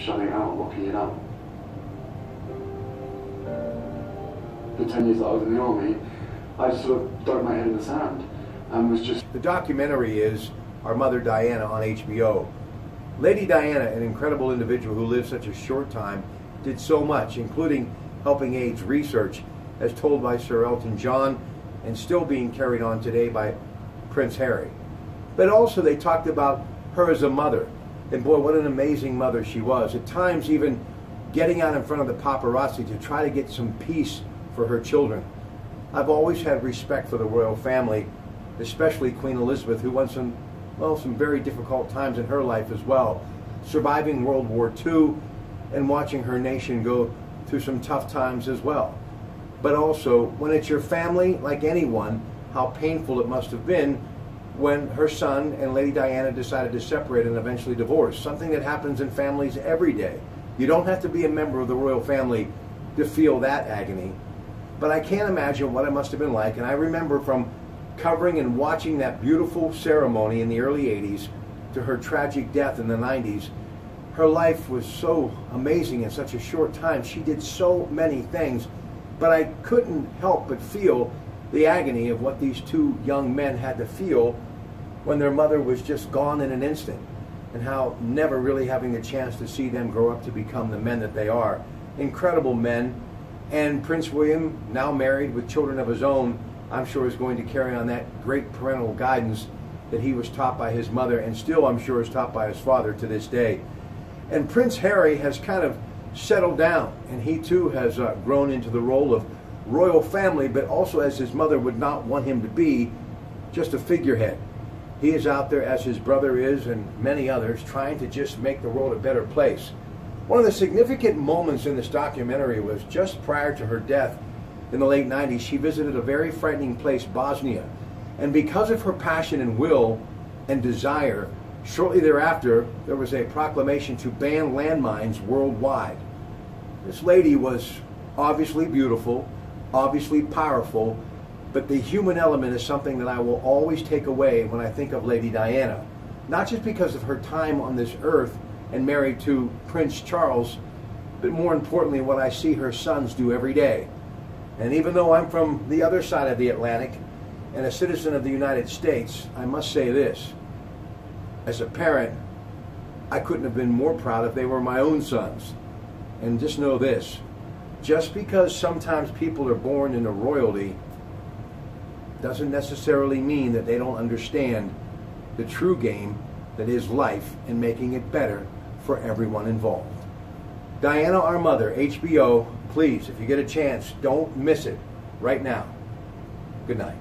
shutting it out, locking it out. The 10 years that I was in the army, I just sort of dug my head in the sand and was just... The documentary is Our Mother Diana on HBO. Lady Diana, an incredible individual who lived such a short time, did so much, including helping AIDS research, as told by Sir Elton John, and still being carried on today by Prince Harry. But also they talked about her as a mother, and boy, what an amazing mother she was. At times even getting out in front of the paparazzi to try to get some peace for her children. I've always had respect for the royal family, especially Queen Elizabeth, who went some very difficult times in her life as well, surviving World War II and watching her nation go through some tough times as well. But also, when it's your family, like anyone, how painful it must have been when her son and Lady Diana decided to separate and eventually divorce, something that happens in families every day. You don't have to be a member of the royal family to feel that agony. But I can't imagine what it must have been like, and I remember from covering and watching that beautiful ceremony in the early 80s to her tragic death in the 90s, her life was so amazing in such a short time. She did so many things, but I couldn't help but feel the agony of what these two young men had to feel when their mother was just gone in an instant, and how never really having the chance to see them grow up to become the men that they are. Incredible men. And Prince William, now married with children of his own, I'm sure is going to carry on that great parental guidance that he was taught by his mother, and still I'm sure is taught by his father to this day. And Prince Harry has kind of settled down, and he too has grown into the role of royal family, but also, as his mother would not want him to be, just a figurehead. He is out there, as his brother is, and many others, trying to just make the world a better place. One of the significant moments in this documentary was just prior to her death in the late 90s. She visited a very frightening place, Bosnia, and because of her passion and will and desire, shortly thereafter there was a proclamation to ban landmines worldwide. This lady was obviously beautiful, obviously powerful, but the human element is something that I will always take away when I think of Lady Diana. Not just because of her time on this earth and married to Prince Charles, but more importantly what I see her sons do every day. And even though I'm from the other side of the Atlantic and a citizen of the United States, I must say this. As a parent, I couldn't have been more proud if they were my own sons. And just know this, just because sometimes people are born into royalty doesn't necessarily mean that they don't understand the true game that is life and making it better for everyone involved. Diana, Our Mother, HBO, please, if you get a chance, don't miss it right now. Good night.